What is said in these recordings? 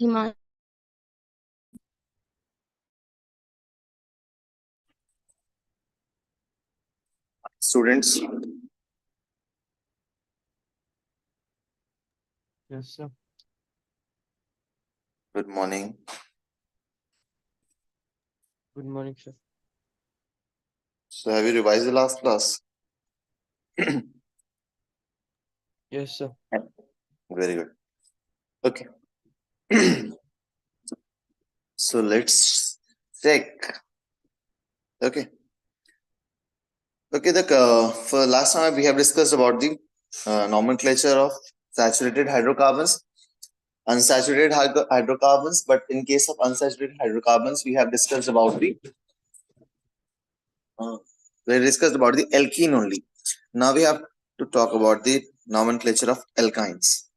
Himan. Students, Yes, sir. good morning. Good morning, sir. So have you revised the last class? Yes, sir. Very good. Okay. So let's check. Okay. Okay, for last time we have discussed about the nomenclature of saturated hydrocarbons, unsaturated hydrocarbons, but in case of unsaturated hydrocarbons, we have discussed about the alkene only. Now we have to talk about the nomenclature of alkynes.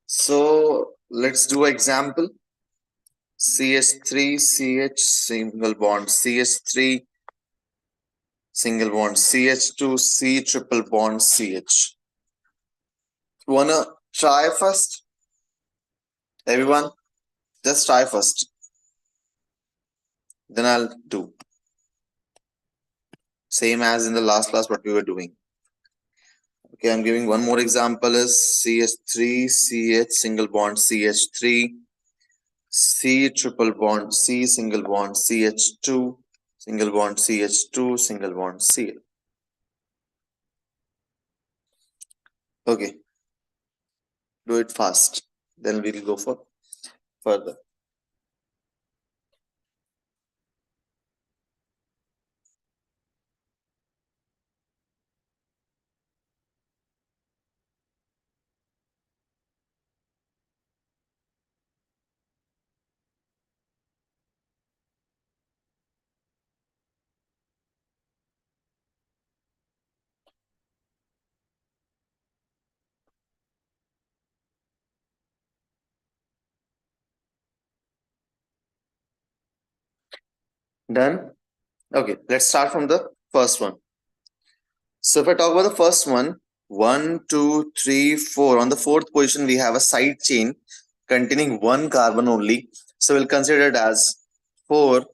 So let's do an example. CH3, CH, single bond, CH3, single bond, CH2, C, triple bond, CH. Wanna try first? Everyone, just try first. Then I'll do. Same as in the last class what we were doing. Okay, I'm giving one more example is CH3, CH, single bond, CH3, C, triple bond, C, single bond, CH2, single bond, CH2, single bond, Cl. Okay, do it fast. Then we'll go for further. Done? Okay, let's start from the first one. So if I talk about the first one, 1, 2, 3, 4. On the fourth position, we have a side chain containing one carbon only. So we'll consider it as 4-methyl.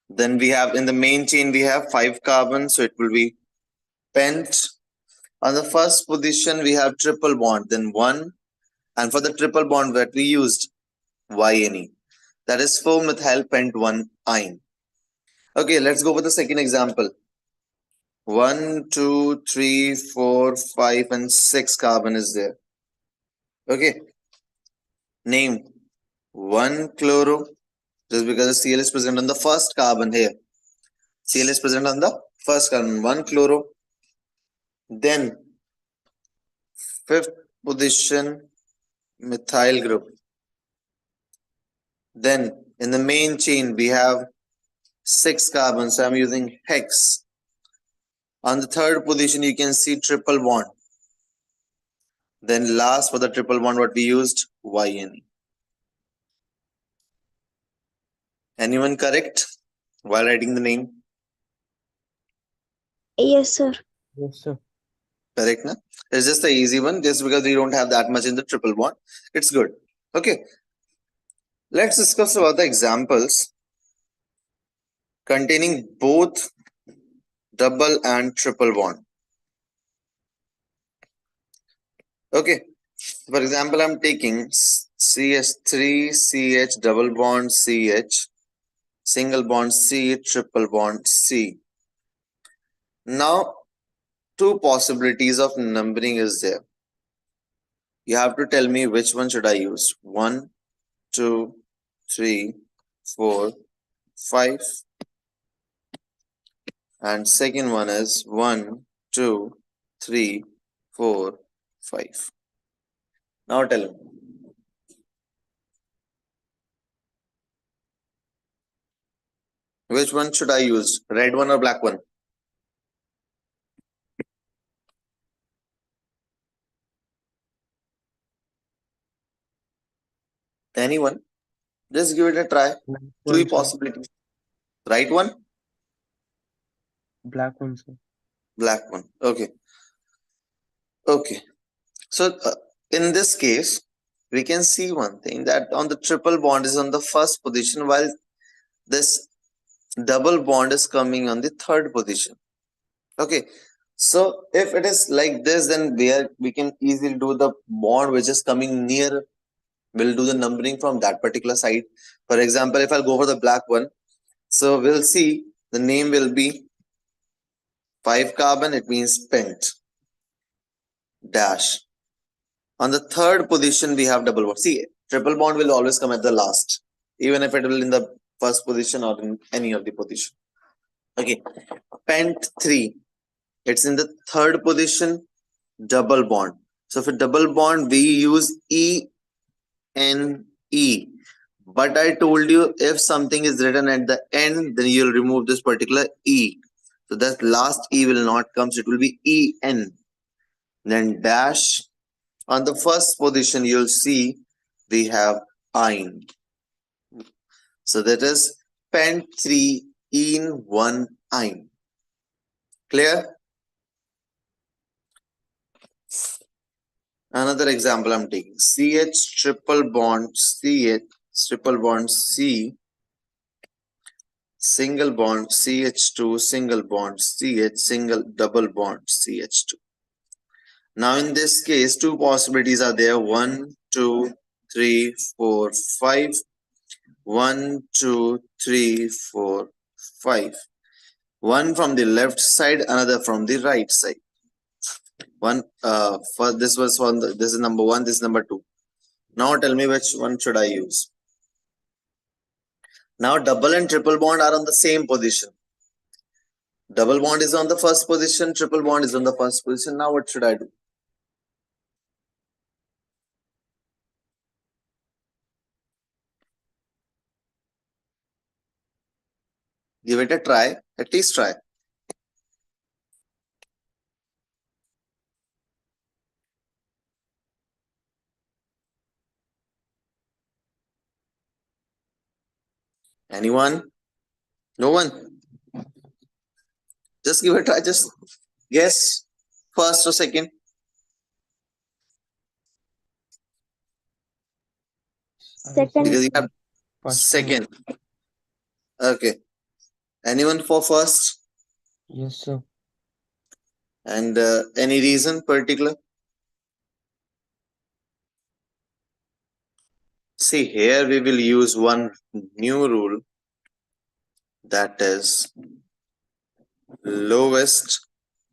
Then we have in the main chain, we have 5 carbons. So it will be pent. On the first position, we have triple bond, then 1. And for the triple bond that we used, YNE. That is 4-methyl pent 1 ine. Okay, let's go for the second example. 1, 2, 3, 4, 5, and 6 carbon is there. Okay. Name 1 chloro, just because the Cl is present on the first carbon here. Cl is present on the first carbon, 1 chloro. Then fifth position, methyl group. Then in the main chain, we have 6 carbons. So I'm using hex. On the third position, you can see triple bond. Then last for the triple bond, what we used, YN. Anyone correct while writing the name? Yes, sir. Yes, sir. Correct, na? It's just the easy one, just because we don't have that much in the triple bond. It's good. Okay. Let's discuss about the examples containing both double and triple bond. Okay. For example, I'm taking CH3, CH, double bond, CH, single bond, C, triple bond, C. Now, two possibilities of numbering is there. You have to tell me which one should I use. 1, 2, 3, 4, 5. And second one is 1, 2, 3, 4, 5. Now tell me. Which one should I use? Red one or black one? Anyone? Just give it a try. Black Two one, sir. possibilities. Right one? Black one, sir. Black one. Okay. Okay. So in this case, we can see one thing that on the triple bond is on the first position while this double bond is coming on the third position. Okay. So if it is like this, then we can easily do the bond which is coming near. We'll do the numbering from that particular side. For example, if I'll go for the black one, so we'll see the name will be 5 carbon, it means pent dash. On the third position, we have double bond. See, triple bond will always come at the last, even if it will in the first position or in any of the position. Okay, pent 3, it's in the third position, double bond. So for double bond, we use E-N-E. But I told you if something is written at the end, then you'll remove this particular E. So that last E will not come, so it will be E-N. Then dash. On the first position, you'll see we have ein. So that is pent 3 in 1 ein. Clear? Another example I'm taking. CH triple bond CH triple bond C single bond CH2 single bond CH single double bond CH2. Now in this case, two possibilities are there. 1, 2, 3, 4, 5. 1, 2, 3, 4, 5. One from the left side, another from the right side. One for this was one. This is number 1. This is number 2. Now tell me which one should I use. Now double and triple bond are on the same position. Double bond is on the first position. Triple bond is on the first position. Now what should I do? Give it a try. At least try. Anyone? No one? Just give it a try. Just guess. First or second? Second. Because you have First one. second. Okay. Anyone for first? Yes, sir. And any reason particular? See, here we will use one new rule, that is lowest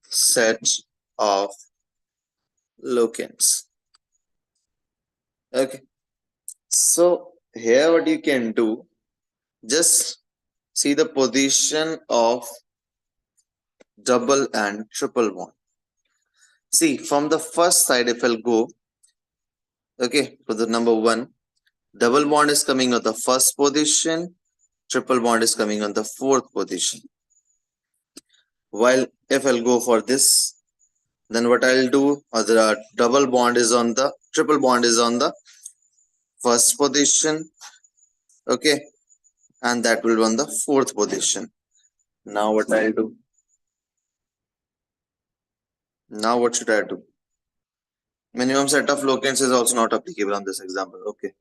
set of locants. Okay. So here what you can do, just see the position of double and triple bond. See, from the first side, if I'll go, okay, for the number 1, double bond is coming on the first position, triple bond is coming on the fourth position. While if I'll go for this, then what I'll do, the double bond is on the triple bond is on the first position, okay, and that will be on the fourth position. Now what I'll do? Now what should I do? Minimum set of locants is also not applicable on this example. Okay.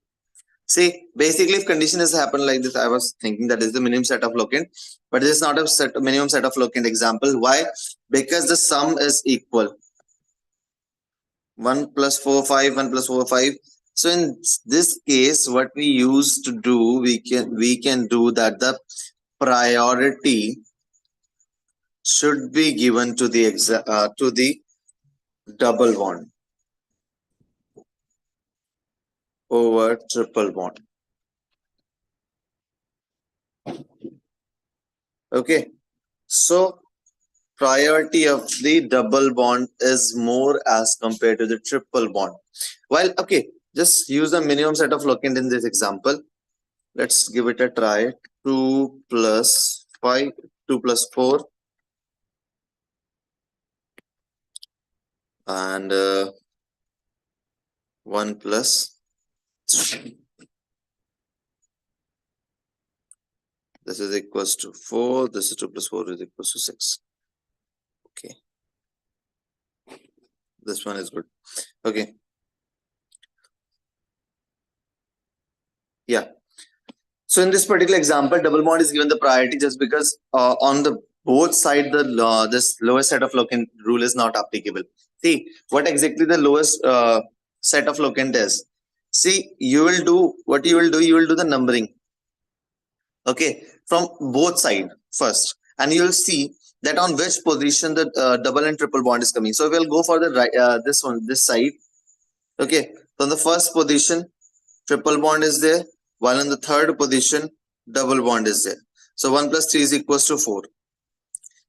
See, basically, if condition has happened like this, I was thinking that is the minimum set of locant, but this is not a minimum set of locant example. Why? Because the sum is equal. 1 plus 4, 5, 1 plus 4, 5. So in this case, what we used to do, we can do that the priority should be given to the double bond over triple bond. Okay, so priority of the double bond is more as compared to the triple bond. Well, okay, just use the minimum set of locant in this example. Let's give it a try. 2 plus 5, 2 plus 4, and 1 plus 3. This is equals to 4. This is 2 plus 4 is equals to 6. Okay. This one is good. Okay. Yeah. So in this particular example, double bond is given the priority just because on the both side the this lowest set of locant rule is not applicable. See what exactly the lowest set of locant is. See, you will do what you will do. You will do the numbering. Okay, from both side first, and you will see that on which position the double and triple bond is coming. So we'll go for the right this one, this side. Okay, so on the first position triple bond is there, while in the third position double bond is there. So 1 plus 3 is equals to 4.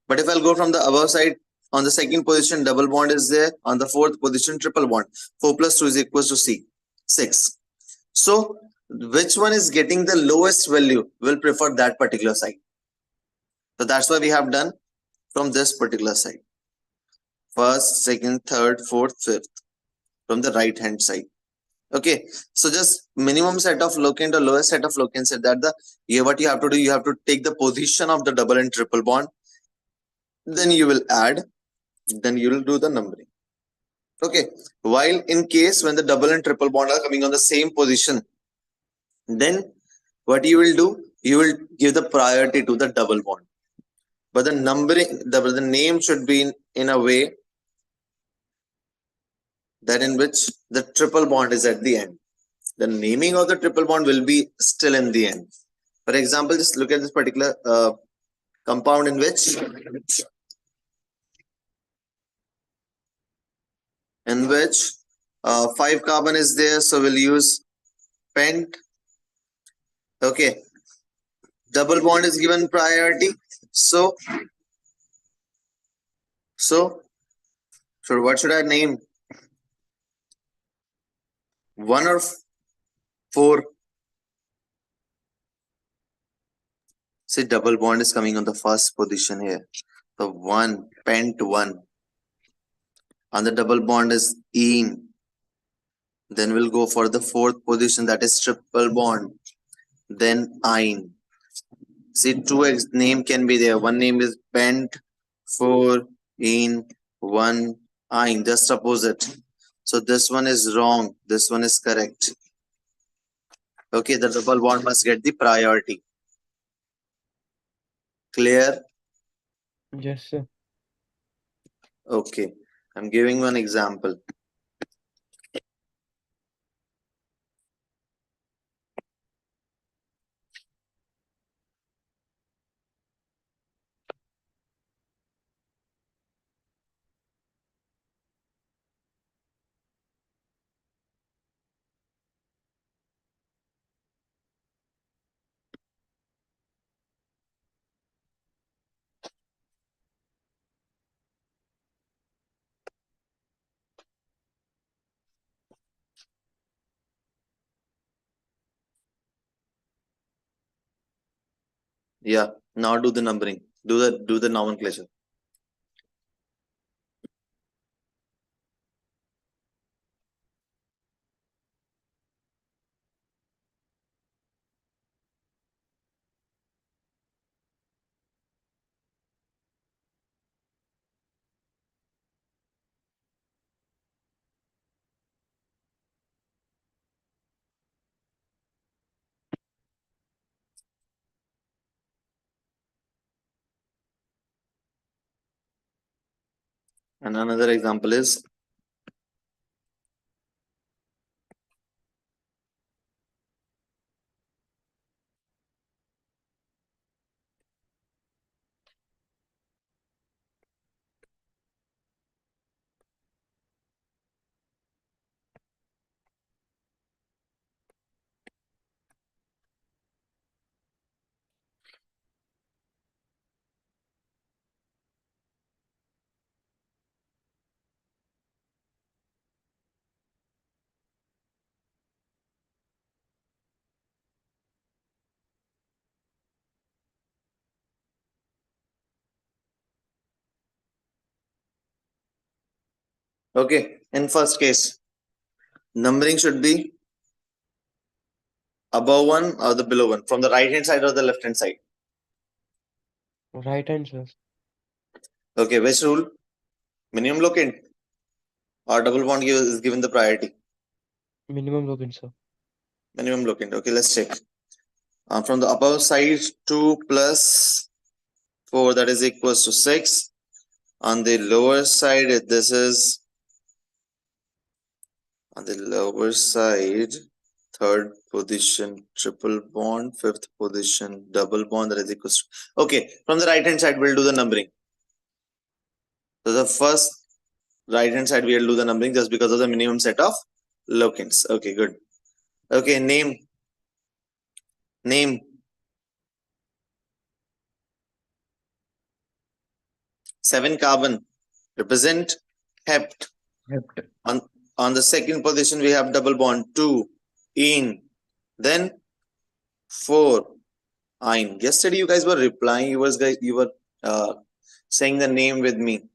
But if I'll go from the above side, on the second position double bond is there, on the fourth position triple bond. 4 plus 2 is equals to 6. So which one is getting the lowest value will prefer that particular side. So that's why we have done from this particular side. First, second, third, fourth, fifth from the right hand side. Okay, so just minimum set of locant or lowest set of locant said that what you have to do, you have to take the position of the double and triple bond, then you will add, then you will do the numbering. Okay, while in case when the double and triple bond are coming on the same position, then what you will do, you will give the priority to the double bond, but the numbering, the name should be in a way that in which the triple bond is at the end. The naming of the triple bond will be still in the end. For example, just look at this particular compound in which 5 carbon is there, so we'll use pent. Okay, double bond is given priority, so what should I name? 1 or 4? See, double bond is coming on the first position here. So 1, pent 1. And the double bond is ene. Then we'll go for the fourth position, that is triple bond. Then ine. See, two name can be there. One name is pent, 4, ene, 1, ine. Just opposite. So this one is wrong. This one is correct. Okay, the double bond must get the priority. Clear? Yes, sir. Okay, I'm giving one example. Yeah, now do the numbering. Do the nomenclature. And another example is okay. In first case, numbering should be above one or the below one, from the right hand side or the left hand side. Right hand, sir. Okay, which rule? Minimum locant or double bond is given the priority? Minimum login, sir. Minimum login. Okay, let's check. From the above side, 2 plus 4, that is equals to 6. On the lower side, this is on the lower side, third position triple bond, fifth position double bond, that is equals to. Okay, from the right hand side, we'll do the numbering. So the first right hand side, we'll do the numbering just because of the minimum set of locants. Okay, good. Okay, name. 7 carbon represent hept. Hept. On the second position, we have double bond 2 in, then 4 ein. Yesterday, you guys were replying. You were saying the name with me.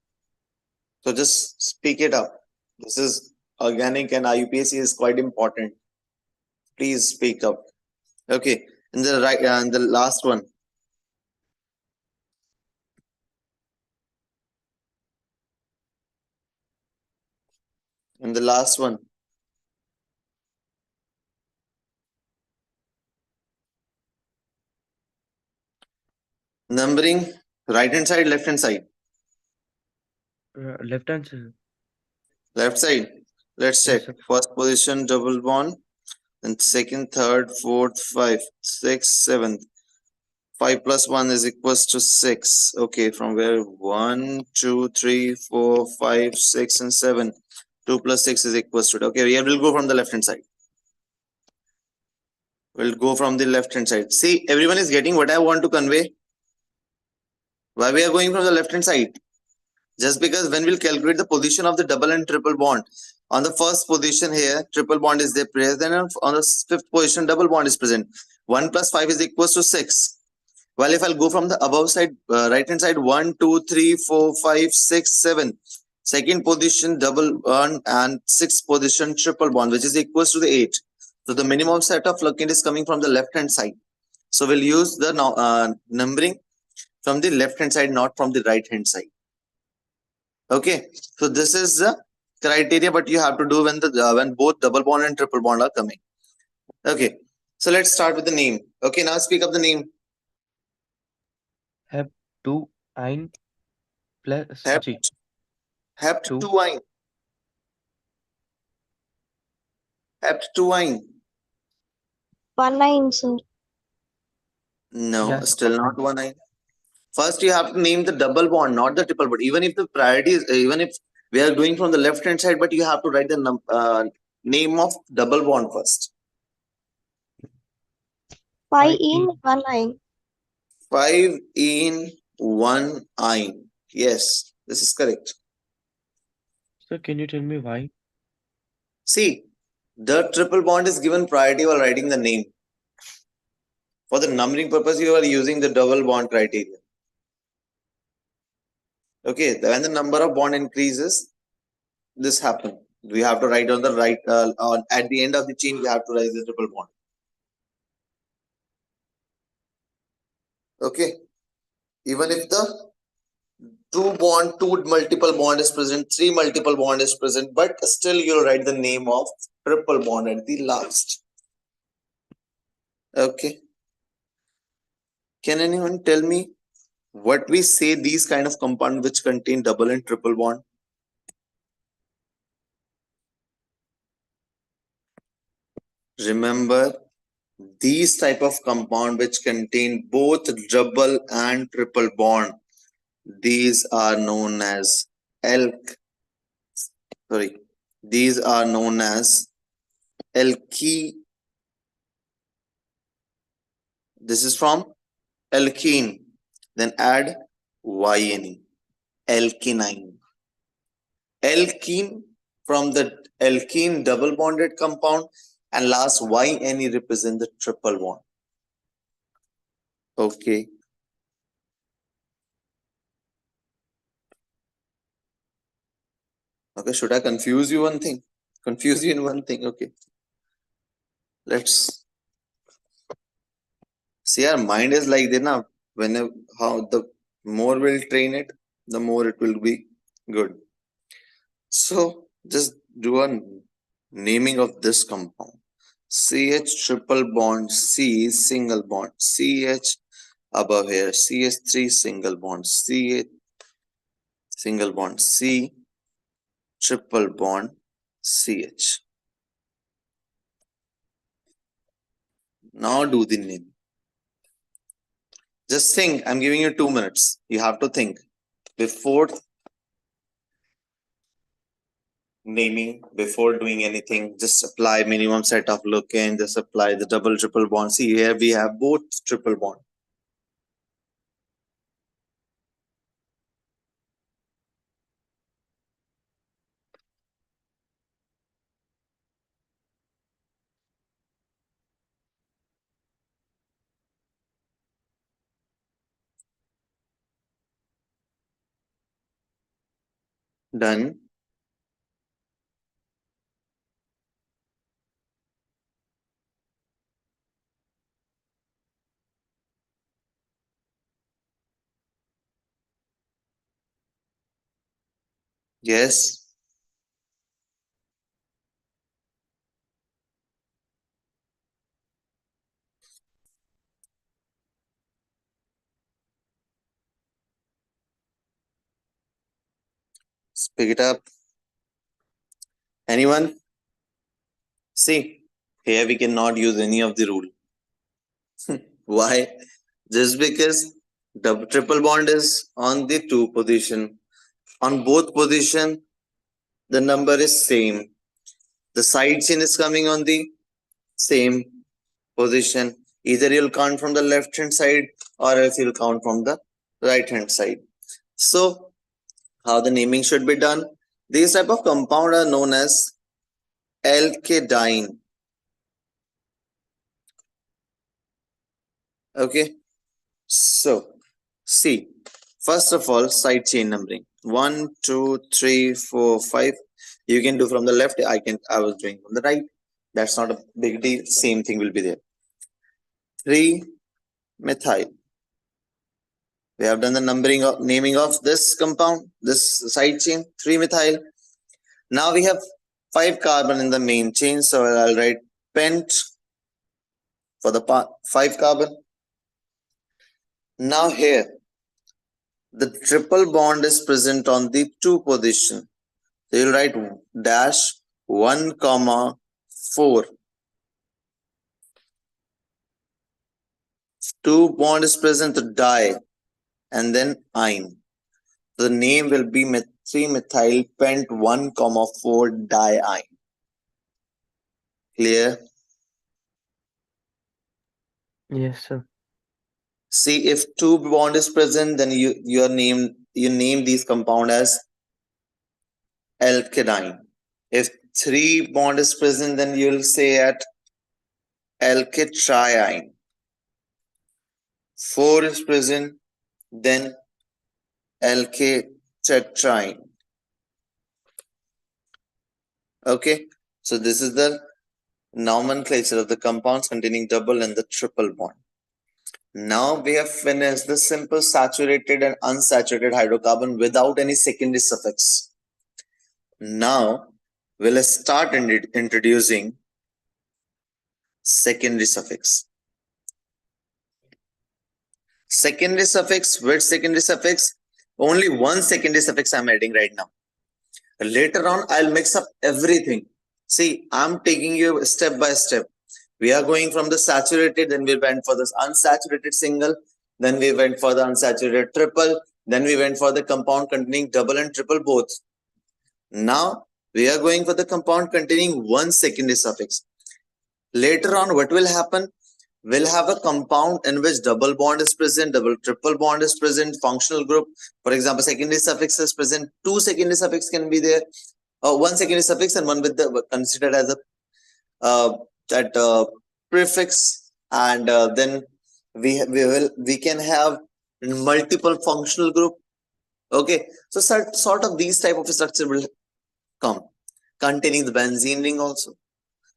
So just speak it up. This is organic and IUPAC is quite important. Please speak up. Okay, and the right and the last one. And the last one. Numbering, right hand side, left hand side. Left hand, sir. Left side. Let's check. Yes, sir. First position, double bond. Then second, third, fourth, 5, 6, 7. 5 plus 1 is equals to 6. Okay, from where 1, 2, 3, 4, 5, 6, and 7. 2 plus 6 is equals to it. Okay, we will go from the left hand side. We'll go from the left hand side. See, everyone is getting what I want to convey. Why we are going from the left hand side? Just because when we'll calculate the position of the double and triple bond, on the first position here, triple bond is there present, and on the fifth position, double bond is present. 1 plus 5 is equals to 6. Well, if I'll go from the above side, right hand side, 1, 2, 3, 4, 5, 6, 7. Second position, double bond, and sixth position, triple bond, which is equals to the 8. So the minimum set of locant is coming from the left hand side. So we'll use the numbering from the left hand side, not from the right hand side. Okay, so this is the criteria, but you have to do when both double bond and triple bond are coming. Okay, so let's start with the name. Okay, now speak up the name. Hept 2 ein plus Hept, hept 2. 2 ein. Hept 2 ein. 1 9, sir. No, Yes, still not 1 ein. First, you have to name the double bond, not the triple bond. Even if the priority is, even if we are going from the left hand side, but you have to write the name of double bond first. 5 in 1 9. 5 in 1 ein. Yes, this is correct. Sir, can you tell me why? See, the triple bond is given priority while writing the name. For the numbering purpose, you are using the double bond criteria. Okay, when the number of bond increases, this happens. We have to write on the right, at the end of the chain, we have to write the triple bond. Okay, even if the two multiple bond is present, 3 multiple bond is present, but still you'll write the name of triple bond at the last. Okay, can anyone tell me what we say these kind of compound which contain double and triple bond? Remember, these type of compound which contain both double and triple bond, these are known as these are known as alky. This is from alkene. Then add YNE, alkenine. Alkene from the alkene double bonded compound, and last YNE represent the triple bond. Okay. Okay, should I confuse you one thing? Confuse you in one thing, okay. Let's see, our mind is like that now. Whenever how the more we'll train it, the more it will be good. So Just do a naming of this compound. CH triple bond C single bond CH above here CH3 single bond CH single bond C triple bond CH. Now do the name. Just think, I'm giving you 2 minutes. You have to think before naming, before doing anything. Just apply minimum set of looking, just apply the double triple bond. See here we have both triple bond. Done. Yes. Pick it up. Anyone? See, here we cannot use any of the rule. Why? Just because the triple bond is on the 2 position. On both position, the number is same. The side chain is coming on the same position. Either you'll count from the left hand side or else you'll count from the right hand side. So, how the naming should be done? These type of compound are known as alkadine. Okay. So, see, first of all, side chain numbering 1, 2, 3, 4, 5. You can do from the left. I was doing from the right. That's not a big deal. Same thing will be there. 3 methyl. We have done the naming of this compound, this side chain, 3 methyl. Now we have 5 carbon in the main chain. So I'll write pent for the 5 carbon. Now here, the triple bond is present on the 2 position. So you'll write dash 1 comma 4. 2 bond is present to di and then ine. The name will be 3-methyl pent 1 comma 4 diine. Clear? Yes, sir. See, if 2 bond is present, then you name these compound as alkadine. If 3 bond is present, then you'll say at alkytriene. 4 is present, then alkytetrine. Okay, so this is the nomenclature of the compounds containing double and the triple bond. Now we have finished the simple saturated and unsaturated hydrocarbon without any secondary suffix. Now we'll start introducing secondary suffix. Secondary suffix, which secondary suffix? Only one secondary suffix I'm adding right now. Later on, I'll mix up everything. See, I'm taking you step by step. We are going from the saturated, then we went for this unsaturated single, then we went for the unsaturated triple, then we went for the compound containing double and triple both. Now, we are going for the compound containing one secondary suffix. Later on, what will happen? We'll have a compound in which double bond is present, double triple bond is present, functional group. For example, secondary suffix is present. 2 secondary suffix can be there. 1 secondary suffix and one with the considered as a prefix, and then we can have multiple functional group. Okay, so sort of these type of structure will come containing the benzene ring also.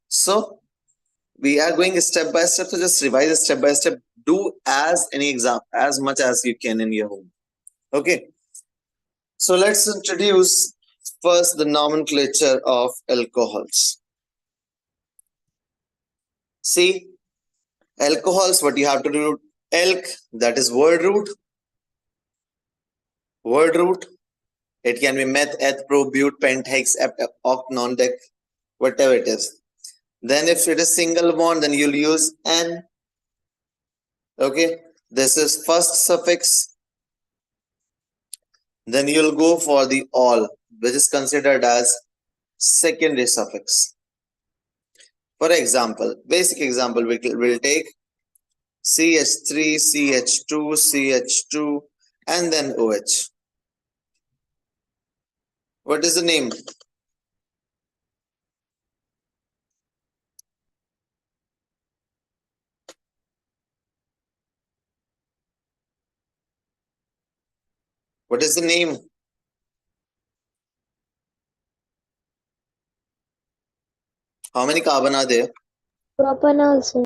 So we are going step by step. So just revise step by step. Do as much as you can in your home. Okay. So let's introduce first the nomenclature of alcohols. See, alcohols, what you have to do, elk, that is word root. Word root, it can be meth, eth, pro, but, pent, hex, oct, non-dec, whatever it is. Then if it is single bond, then you'll use N. Okay, this is first suffix. Then you'll go for the all, which is considered as secondary suffix. For example, basic example, we'll take CH3, CH2, CH2, and then OH. What is the name? What is the name? How many carbon are there? Propanol, sir.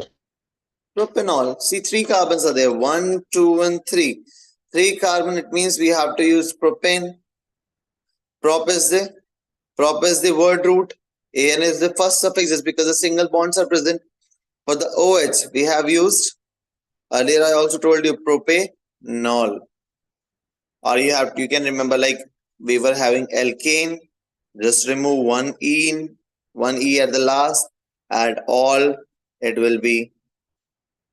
Propanol. See, 3 carbons are there. 1, 2, and 3. 3 carbon, it means we have to use propane. Prop is the word root. An is the first suffix just because the single bonds are present. For the OH, we have used, earlier I also told you, propanol. Or you can remember, like we were having alkane, just remove one E at the last, add all, it will be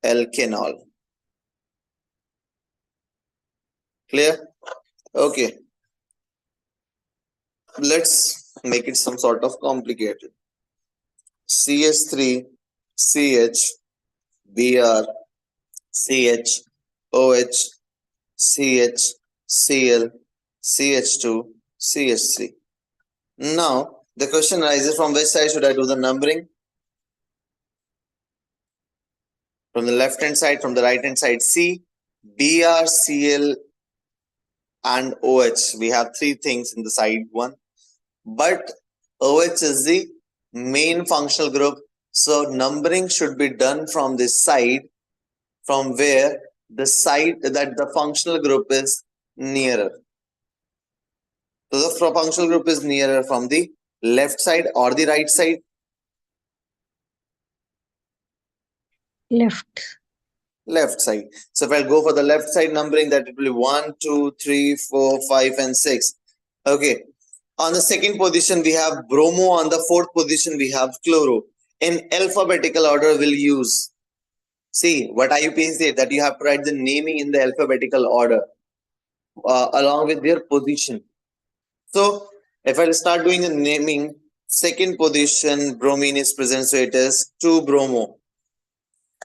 alkanol. Clear? Okay, let's make it some sort of complicated. CH3, CH, Br, CH, OH, CH, Cl, CH2, CH3. Now, the question arises, from which side should I do the numbering? From the left hand side, from the right hand side. C, Br, Cl, and OH. We have 3 things in the side 1. But OH is the main functional group. So numbering should be done from this side, from where the side that the functional group is nearer. So the functional group is nearer from the left side or the right side? Left. Left side. So if I'll go for the left side numbering, that it will be 1, 2, 3, 4, 5, and 6. Okay. On the second position, we have bromo. On the fourth position, we have chloro. In alphabetical order, we'll use. See, what IUPAC said, that you have to write the naming in the alphabetical order along with their position. So, if I start doing the naming, second position, bromine is present, so it is 2 bromo.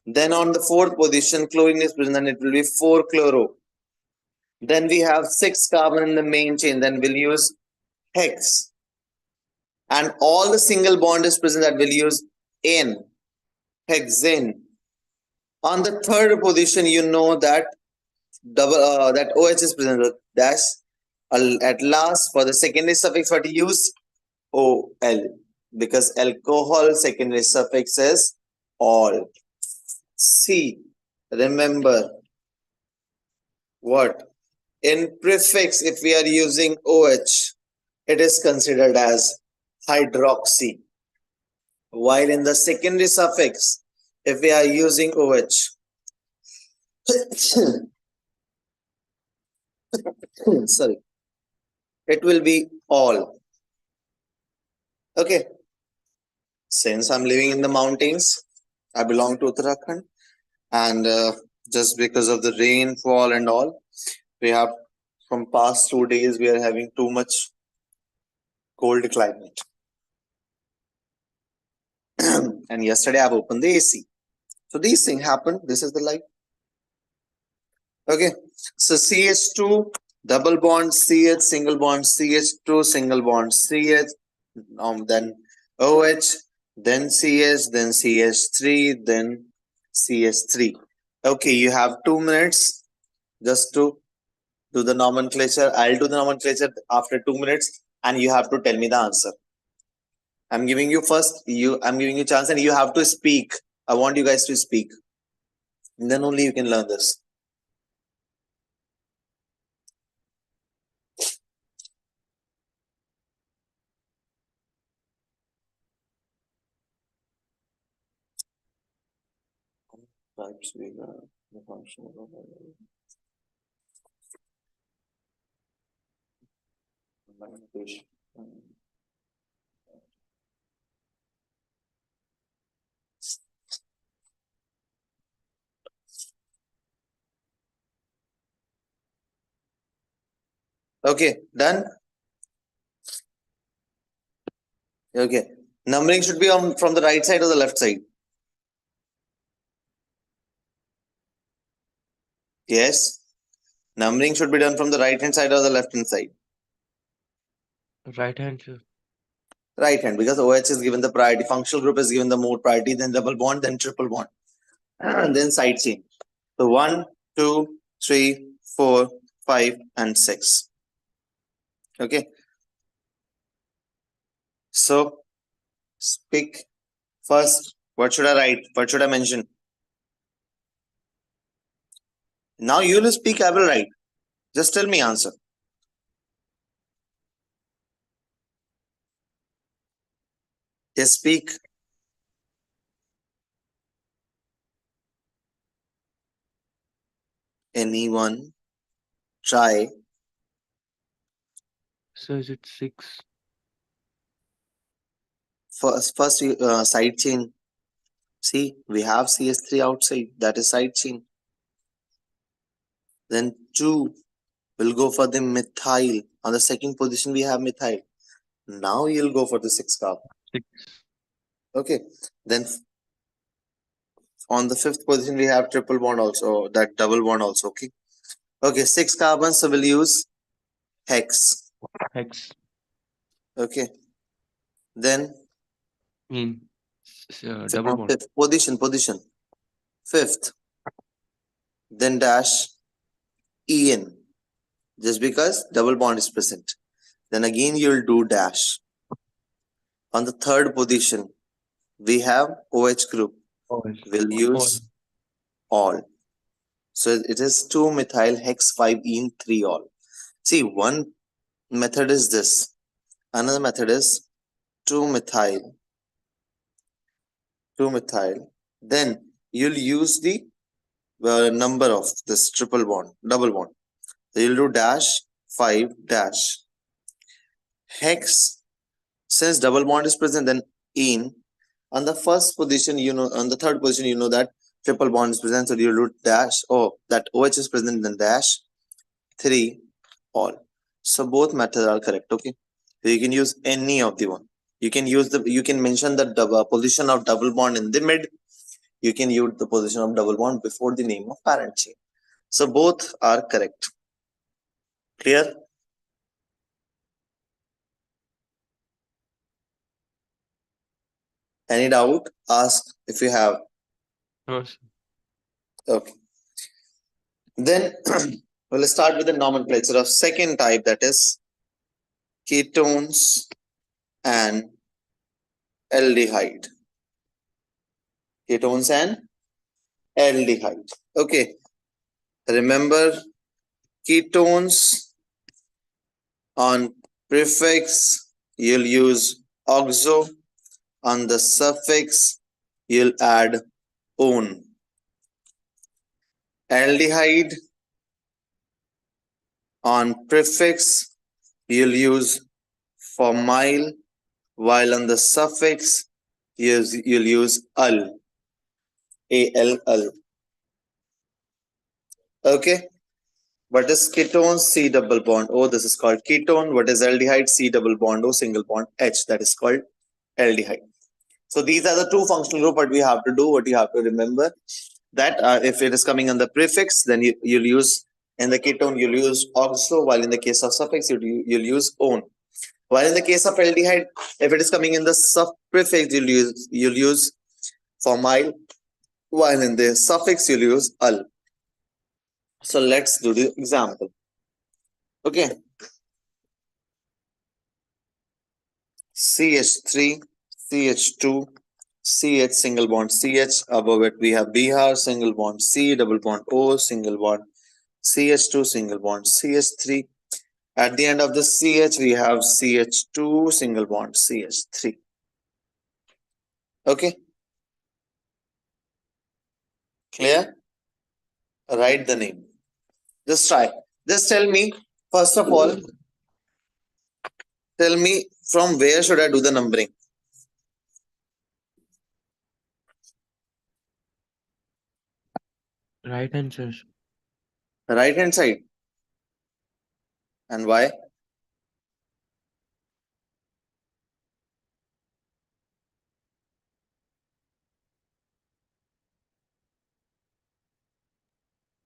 Then on the fourth position, chlorine is present, and it will be 4 chloro. Then we have 6 carbon in the main chain, then we'll use hex. And all the single bond is present, that will use N, hexane. On the third position, you know that that OH is present, dash. At last, for the secondary suffix, what you use? OL, because alcohol secondary suffix is all. C, remember what? In prefix, if we are using OH, it is considered as hydroxy. While in the secondary suffix, if we are using OH, sorry, it will be all. Okay. Since I'm living in the mountains, I belong to Uttarakhand, and just because of the rainfall and all, we have, from past 2 days, we are having too much cold climate. And yesterday I've opened the AC. So these things happen. This is the life. Okay. So CH2, double bond, CH, single bond, CH2, single bond, CH, then OH, then CH, then CH3, then CH3. Okay, you have 2 minutes just to do the nomenclature. I'll do the nomenclature after 2 minutes, and you have to tell me the answer. I'm giving you I'm giving you a chance, and you have to speak. I want you guys to speak. And then only you can learn this. Types we have the function of language. Okay, done. Okay, numbering should be on from the right side or the left side. Yes, numbering should be done from the right hand side or the left hand side. Right hand, sir. Right hand, because OH is given the priority. Functional group is given the more priority, then double bond, then triple bond, and then side chain. So 1, 2, 3, 4, 5, and 6. Okay. So speak first. What should I write? What should I mention? Now you will speak, I will write. Just tell me answer. Yes, speak. Anyone try? So is it 6? First side chain. See, we have CS3 outside. That is side chain. Then 2 will go for the methyl. On the second position, we have methyl. Now you'll go for the 6 carbon. 6. Okay. Then on the fifth position, we have triple bond also. That double bond also. Okay. Okay. 6 carbons. So we'll use hex. Hex. Okay. Then In double bond. fifth position. Fifth. Then dash en. Just because double bond is present. Then again you'll do dash. On the third position, we have OH group. All. We'll use all. So it is 2-methyl hex 5-ene 3-all. See, one method is this. Another method is 2-methyl. Then you'll use the number of this triple bond, double bond. So you'll do dash 5 dash. Hex, since double bond is present, then ene. On the first position, on the third position, that triple bond is present. So you'll do dash. Oh, that OH is present, then dash 3 all. So both methods are correct. Okay. So you can use any of the one. You can mention the position of double bond in the mid. You can use the position of double bond before the name of parent chain. So both are correct. Clear? Any doubt? Ask if you have. No, sir. Okay. Then we'll start with the nomenclature of second type, that is ketones and aldehyde. Ketones and aldehyde. Okay. Remember, ketones on prefix you'll use oxo. On the suffix you'll add on. Aldehyde on prefix you'll use formyl, while on the suffix you'll use al. ALL. Okay. What is ketone? C double bond O. This is called ketone. What is aldehyde? C double bond O, single bond H. That is called aldehyde. So these are the two functional groups. What we have to do, what you have to remember, that if it is coming on the prefix, then you'll use, in the ketone you'll use oxo, while in the case of suffix you'll use on. While in the case of aldehyde, if it is coming in the prefix, you'll use formyl, while in the suffix you'll use al. So let's do the example. Okay. CH3, CH2, CH single bond CH. Above it we have Bihar, single bond C, double bond O, single bond CH2, single bond CH3. At the end of the CH we have CH2, single bond CH3. Okay. Clear? Write the name. Just try. Just tell me, first of all, tell me from where should I do the numbering? Right answer. Right hand side. And why?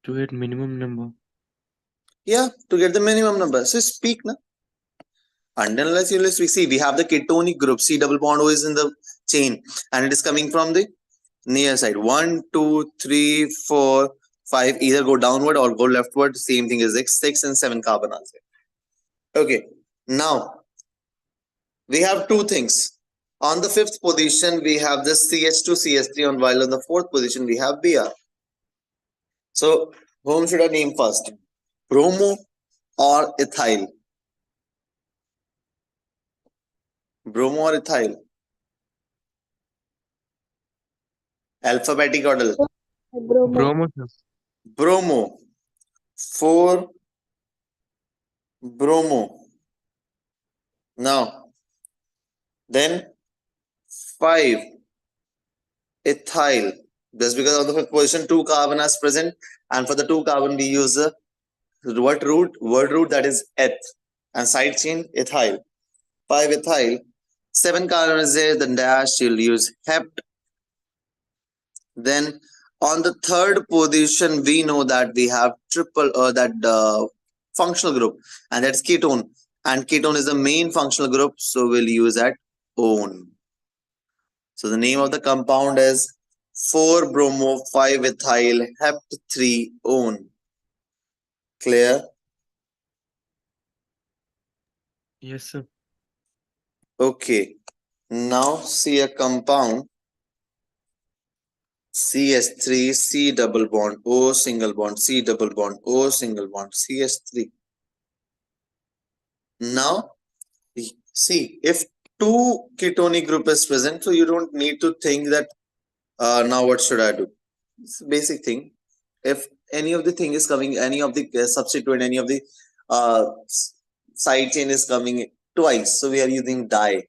To get minimum number. Yeah, to get the minimum number. So speak na. Unless you see, we have the ketonic group. C double bond O is in the chain, and it is coming from the near side. 1, 2, 3, 4, 5. Either go downward or go leftward. Same thing is 6 and 7 carbon are there. Okay. Now we have two things. On the fifth position, we have this CH2, CH3, and while on the fourth position, we have Br. So, whom should I name first? Bromo or ethyl? Bromo or ethyl? Alphabetic order. Bromo. Bromo, sir. Bromo. 4 bromo. Now, then 5 ethyl. Just because of the fifth position, 2 carbon is present, and for the 2 carbon, we use the word root that is eth, and side chain ethyl. 5 ethyl. 7 carbon is there, then dash, you'll use hept. Then on the third position, we know that we have triple functional group, and that's ketone. And ketone is the main functional group, so we'll use that one. So the name of the compound is 4 bromo 5 ethyl hept 3 one. Clear? Yes, sir. Okay. Now see a compound CS3 C double bond O single bond C double bond O single bond CS3. Now see, if two ketonic group is present, so you don't need to think that now what should I do? It's a basic thing. If any of the thing is coming, any of the substituent, any of the uh, side chain is coming twice, so we are using di.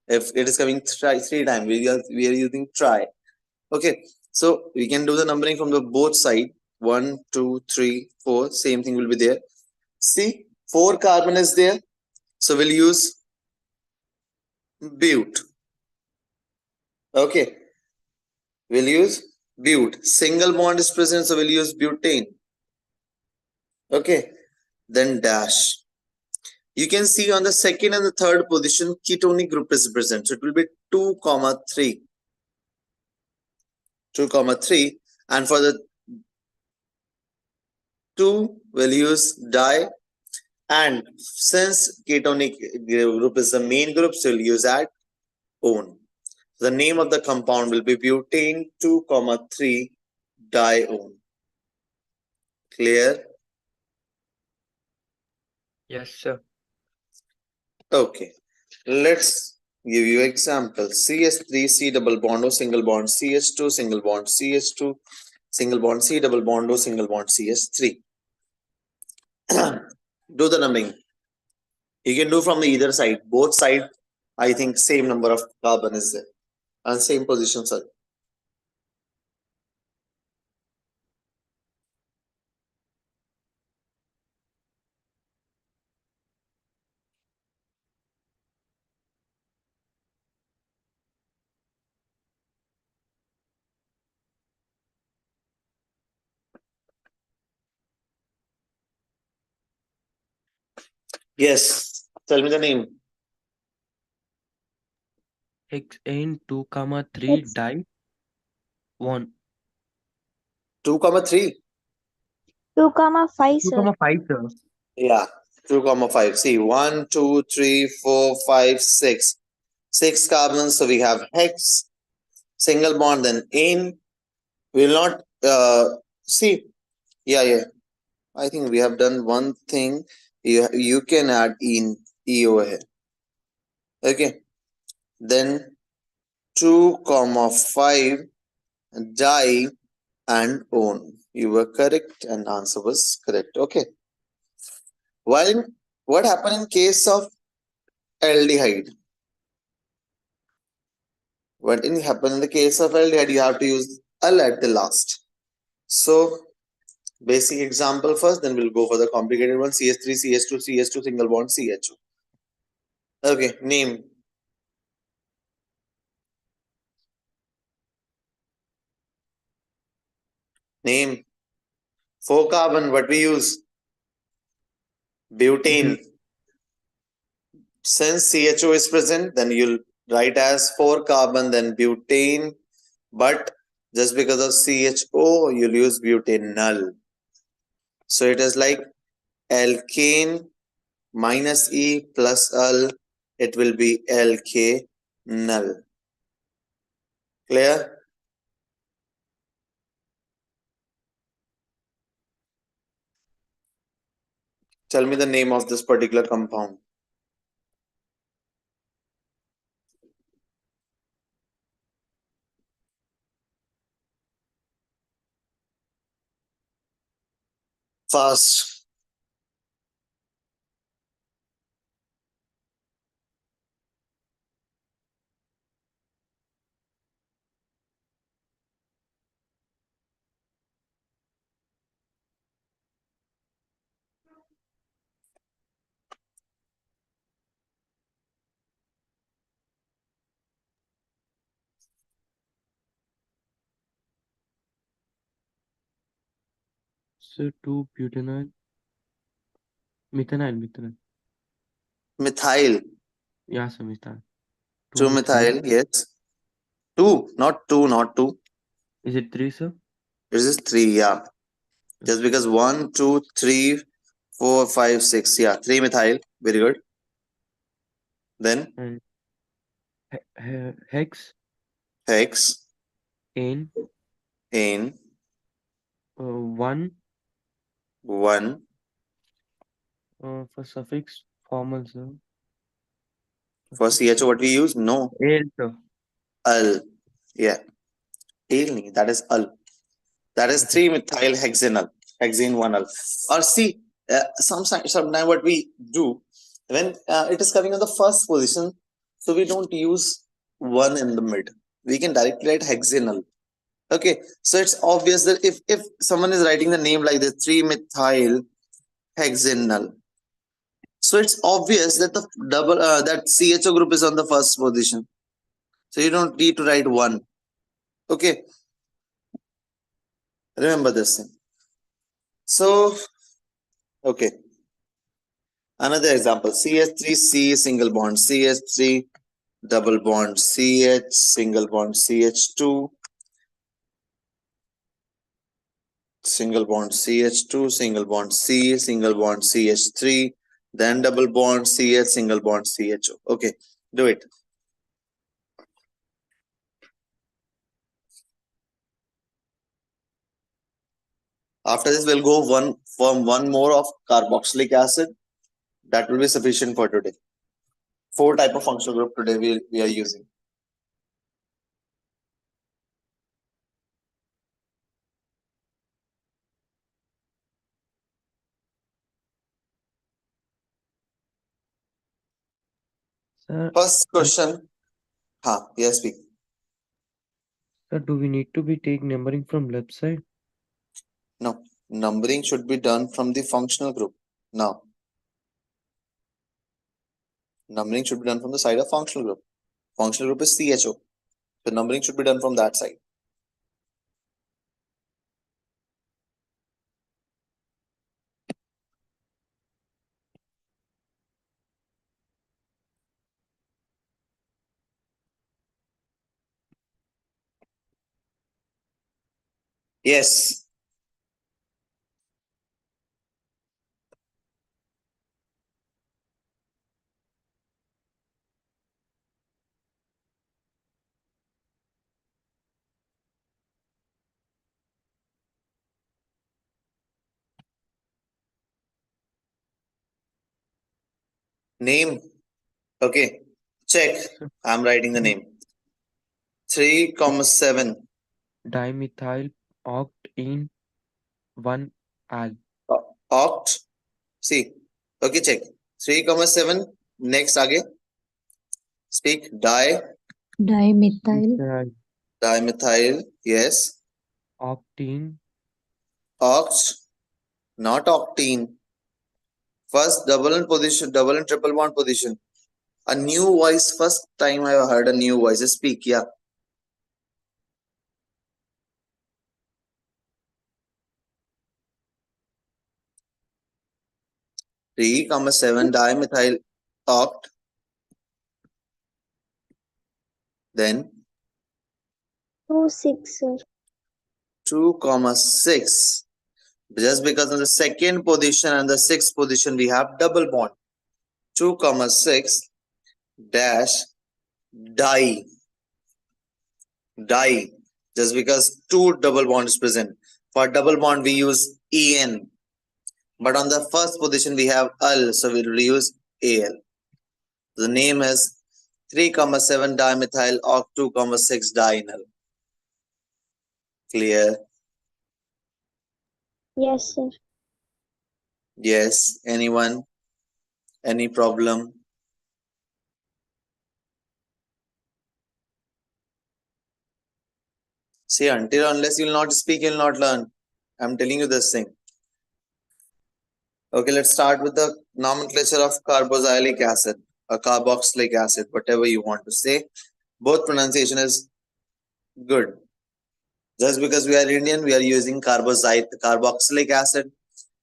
If it is coming three times, we are using tri. Okay, so we can do the numbering from the both side. 1, 2, 3, 4. Same thing will be there. See, 4 carbon is there, so we'll use but. Okay, we'll use but. Single bond is present, so we'll use butane. Okay, then dash. You can see on the second and the third position, ketonic group is present. So it will be 2, 3. 2, 3. And for the 2, we'll use di. And since ketonic group is the main group, so we'll use that one. The name of the compound will be butane 2, 3 dione. Clear? Yes, sir. Okay. Let's give you example. CH3 C double bond O single bond CH2 single bond CH2 single bond C double bond O single bond CH3. Do the numbering. You can do from the either side. Both side, I think same number of carbon is there and same positions are. Yes. Tell me the name. Xn 2, 3 die 1. 2, 3. 2,5, 2, sir. 5, sir. Yeah. 2, 5. See, 1, 2, 3, 4, 5, 6. 6 carbons. So we have hex, single bond, then in. We'll not see. Yeah. I think we have done one thing. You can add in E over here. Okay. Then 2, 5 di and own. You were correct, and answer was correct. Okay. While what happened in case of aldehyde? What happened in the case of aldehyde? You have to use al at the last. So basic example first, then we'll go for the complicated one. CH3, CH2, CH2, single bond, CHO. Okay, name. Name. 4 carbon, what we use? Butane. Since CHO is present, then you'll write as 4 carbon, then butane. But just because of CHO, you'll use butanol. So it is like alkane minus E plus L. It will be alk null. Clear? Tell me the name of this particular compound. Fast. So 2 butanol, methanol. Methyl. Yeah, sir, methanol. 2 2 methyl. methyl. Yes. 2. Not 2. Not 2. Is it 3, sir? This is 3. Yeah. Just Okay. because 1, 2, 3, 4, 5, 6. Yeah. 3 methyl. Very good. Then And hex, hex. ane, Ane. 1 1. for suffix, formal, sir. For CHO, what we use? No. Ale, sir. Al. Yeah. Ale. That is al. That is Okay. 3 methyl hexanal. Hexane 1 al. Or see, sometimes what we do when it is coming on the first position, so we don't use 1 in the mid. We can directly write hexanal. Okay, so it's obvious that if someone is writing the name like this, 3 methyl hexanal, so it's obvious that the double that CHO group is on the first position. So you don't need to write 1. Okay, remember this thing. So okay, another example: CH3C single bond CH3 double bond CH single bond CH2 single bond CH2 single bond C single bond CH3, then double bond CH single bond CHO. Okay, do it. After this, we'll go one more of carboxylic acid. That will be sufficient for today. 4 type of functional group today we are using. Sir, First question. Yes, speak. sir, do we need to be take numbering from left side? No, numbering should be done from the functional group. Now, numbering should be done from the side of functional group. Functional group is CHO. So numbering should be done from that side. Yes. Name. Okay. Check. Sir, I'm writing the name. 3, 7. dimethyl Oct-in 1 al. Oct. See. Okay, check. 3,7. Next, again. Speak. Dimethyl. Ethyl. Dimethyl. Yes. Octene. Oct. Not octene. First double and position, double and triple bond position. A new voice. First time I heard a new voice. Speak. Yeah. 3,7 dimethyl oct. Then 2,6, sir. 2,6. Just because in the second position and the sixth position we have double bond. 2,6 dash di. Di. Just because two double bond is present. For double bond we use En. But on the first position we have al, so we will use Al. The name is 3,7 dimethyl oct 2,6 dienal. Clear? Yes, sir. Yes. Anyone? Any problem? See, until unless you'll not speak, you'll not learn. I'm telling you this thing. Okay, let's start with the nomenclature of carboxylic acid or carboxylic acid, whatever you want to say. Both pronunciation is good. Just because we are Indian, we are using carboxylic acid,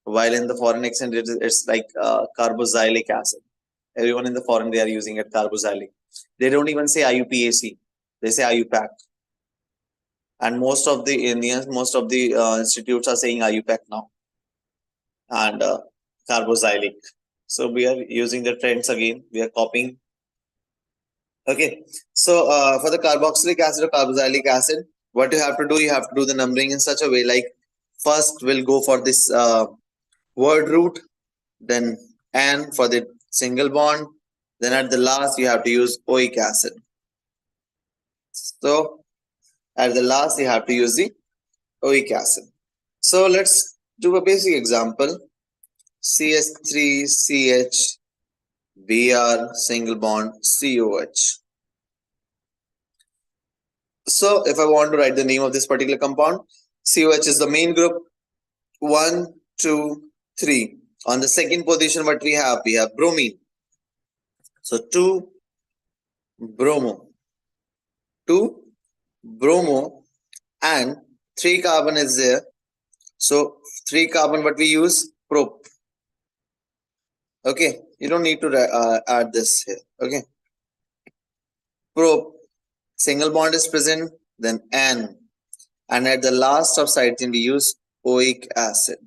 while in the foreign accent, it's like carboxylic acid. Everyone in the foreign, they are using it carboxylic. They don't even say IUPAC. They say IUPAC. And most of the Indians, most of the institutes are saying IUPAC now. And carboxylic. So we are using the trends again. We are copying. Okay. So for the carboxylic acid or carboxylic acid, what you have to do, you have to do the numbering in such a way like first we'll go for this word root, then N for the single bond, then at the last you have to use oic acid. So at the last you have to use the oic acid. So let's do a basic example. CH3CH Br single bond COH. So if I want to write the name of this particular compound, COH is the main group. 1, 2, 3. On the second position, what we have bromine. So 2 bromo. 2 bromo and 3 carbon is there. So 3 carbon, what we use? Prop. Okay, you don't need to add this here. Okay. Prop. Single bond is present, then N. And at the last of cytosine, we use oic acid.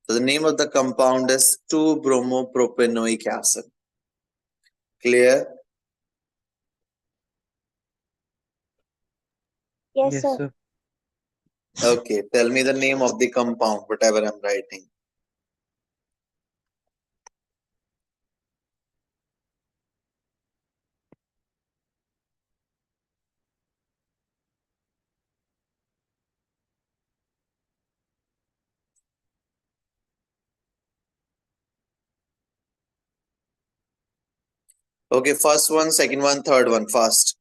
So the name of the compound is 2-bromopropanoic acid. Clear? Yes, Yes, sir. sir. Okay, tell me the name of the compound, whatever I'm writing. Okay, first one, second one, third one, fast.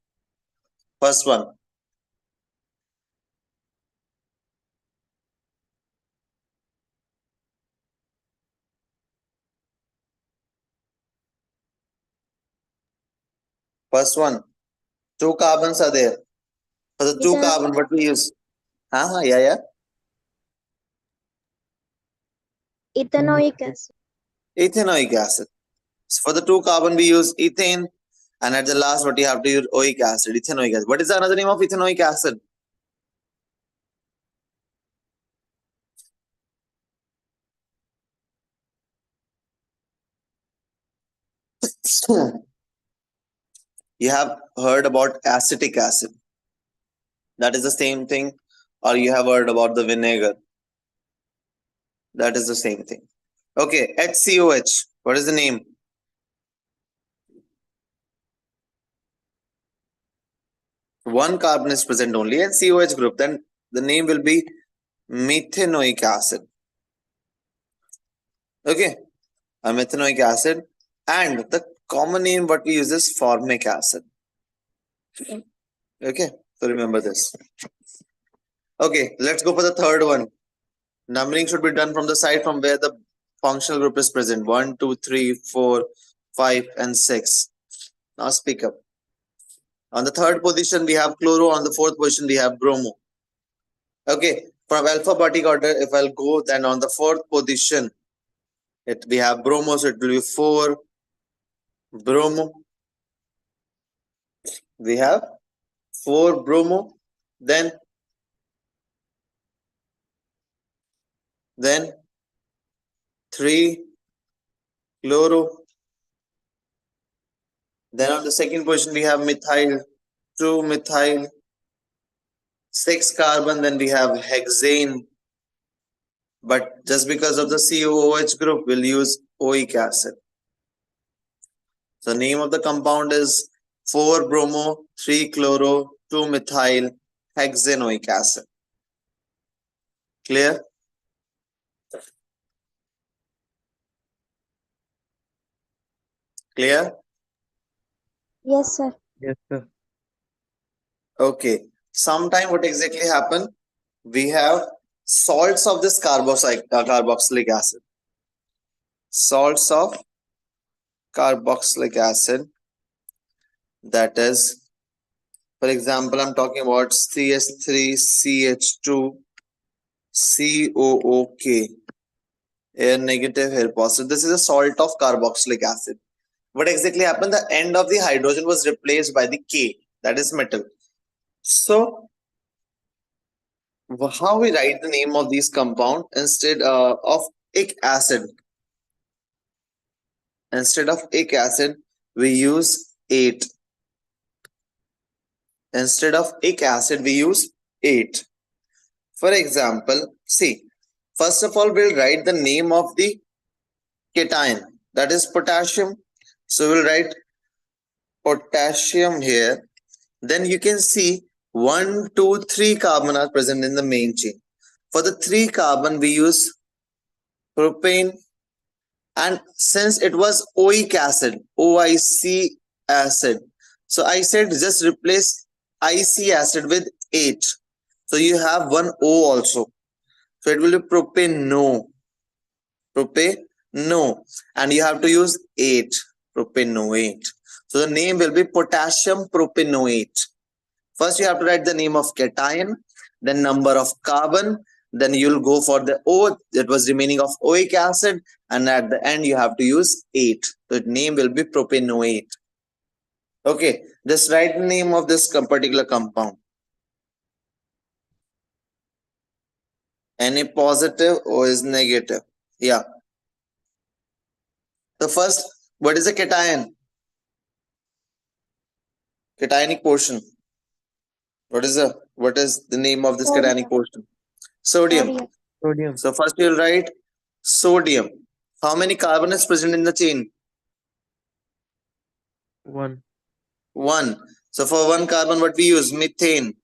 First one. First one. 2 carbons are there. For the 2 carbon, what we use? Yeah. Ethanoic acid. Ethanoic acid. So for the 2 carbon, we use ethane. And at the last, what you have to use? Oic acid, ethanoic acid. What is the another name of ethanoic acid? You have heard about acetic acid. That is the same thing. Or you have heard about the vinegar. That is the same thing. Okay, HCOH. What is the name? One carbon is present only in COH group. Then The name will be methanoic acid. Okay, a methanoic acid, and the common name what we use is formic acid. Okay, so remember this. Okay, let's go for the third one. Numbering should be done from the side from where the functional group is present. 1, 2, 3, 4, 5, and 6. Now speak up. On the third position, we have chloro. On the fourth position, we have bromo. Okay, from alphabetic order, if I'll go, then on the fourth position, we have bromo, so it will be 4 bromo. We have 4 bromo. Then 3 chloro. Then on the second position, we have methyl, 2 methyl, 6 carbon. Then we have hexane. But just because of the COOH group, we'll use oic acid. So name of the compound is 4 bromo, 3 chloro, 2 methyl, hexanoic acid. Clear? Clear? Yes, sir. Yes, sir. Okay. Sometime what exactly happened? We have salts of this carboxylic acid. Salts of carboxylic acid. That is, for example, I'm talking about CH3CH2 COOK. Here negative, here positive. This is a salt of carboxylic acid. What exactly happened? The end of the hydrogen was replaced by the K, that is metal. So how we write the name of these compound instead of ic acid? Instead of ic acid, we use 8. Instead of ic acid, we use 8. For example, see, first of all, we'll write the name of the cation, that is potassium. So we'll write potassium here. Then you can see 1, 2, 3 carbon are present in the main chain. For the 3 carbon, we use propane. And since it was oic acid, OIC acid, so I said just replace IC acid with 8. So you have one O also. So it will be propano. Propano. And you have to use 8. Propanoate. So the name will be potassium propanoate. First you have to write the name of cation, then number of carbon, then you'll go for the O that was remaining of oic acid, and at the end you have to use 8. So the name will be propanoate. Okay, just write the name of this particular compound. Na positive, O is negative. Yeah. So first, what is the cation? Cationic portion. What is the name of this cationic portion? Sodium. Sodium. So first you'll write sodium. How many carbon is present in the chain? 1. 1. So for 1 carbon, what we use? Methane.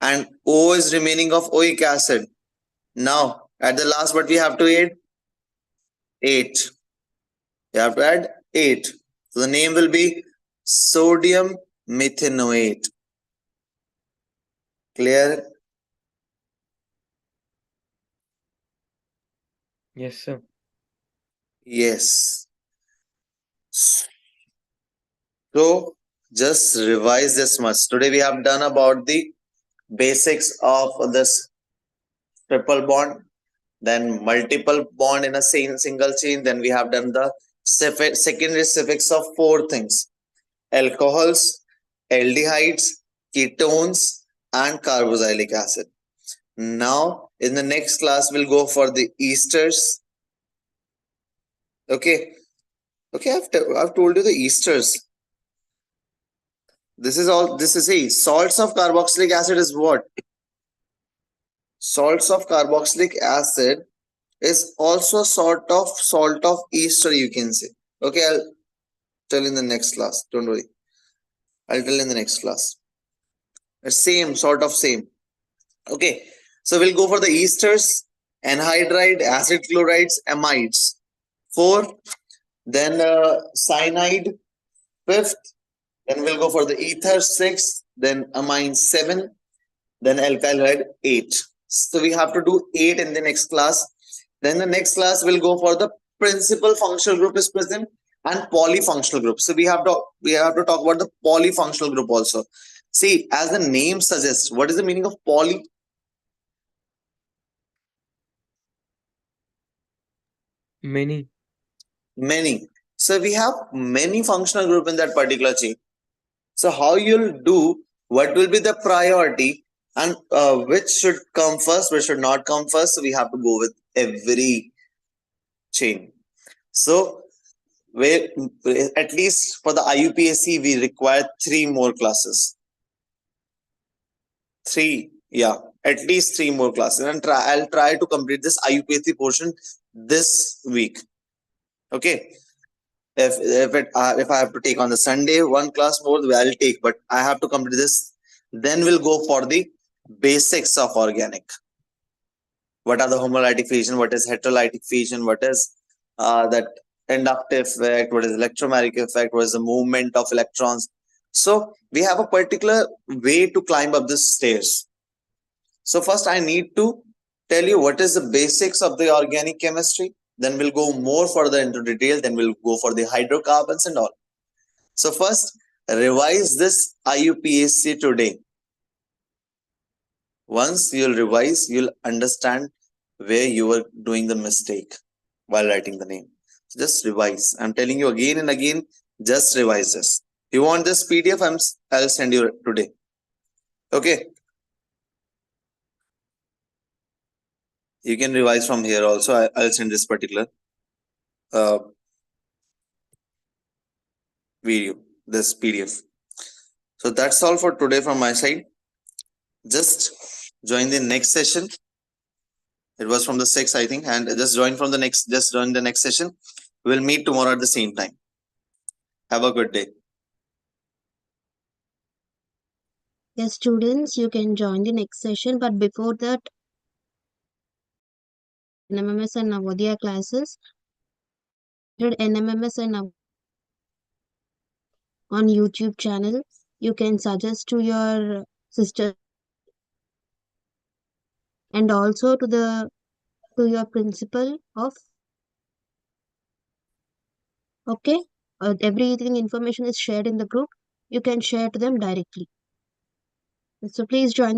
And O is remaining of oic acid. Now, at the last, what we have to add? 8. You have to add 8. So the name will be sodium methanoate. Clear? Yes, sir. Yes. So just revise this much. Today we have done about the basics of this triple bond, then multiple bond in a single chain. Then we have done the secondary suffix of 4 things: alcohols, aldehydes, ketones, and carboxylic acid. Now in the next class we'll go for the esters. Okay, I've told you the esters. This is a salts of carboxylic acid is what? Salts of carboxylic acid is also sort of salt of ester, you can say. Okay, I'll tell in the next class. Don't worry. I'll tell in the next class. It's same, sort of same. Okay, so we'll go for the esters, anhydride, acid chlorides, amides. Four, then cyanide, fifth, then we'll go for the ether, six, then amine, seven, then alkyl halide, eight. So we have to do eight in the next class. Then the next class will go for the principal functional group is present and polyfunctional group. So we have to talk about the polyfunctional group also. See, as the name suggests, what is the meaning of poly? Many. Many. So we have many functional group in that particular chain. So how you'll do, what will be the priority, and which should come first, which should not come first. So we have to go with every chain. So where at least for the IUPAC we require three more classes. Three, yeah, at least three more classes, and I'll try to complete this IUPAC portion this week. Okay. If I have to take on the Sunday one class more, I'll take, but I have to complete this. Then we'll go for the basics of organic. What are the homolytic fusion? What is heterolytic fusion? What is that inductive effect? What is electromagnetic effect? What is the movement of electrons? So we have a particular way to climb up the stairs. So first I need to tell you what is the basics of the organic chemistry. Then we'll go more further into detail. Then we'll go for the hydrocarbons and all. So first, revise this IUPAC today. Once you'll revise, you'll understand where you were doing the mistake while writing the name. So just revise. I'm telling you again and again, just revise this. If you want this PDF, I'll send you today. Okay. You can revise from here also. I'll send this particular uh, video, this PDF. So that's all for today from my side. Just join the next session. It was from the 6th, I think, and just join the next session. We'll meet tomorrow at the same time. Have a good day. Yes, students, you can join the next session, but before that, NMMS and Navodaya classes, NMMS and on YouTube channel. You can suggest to your sister and also to your principal of, okay, everything information is shared in the group. You can share to them directly. So please join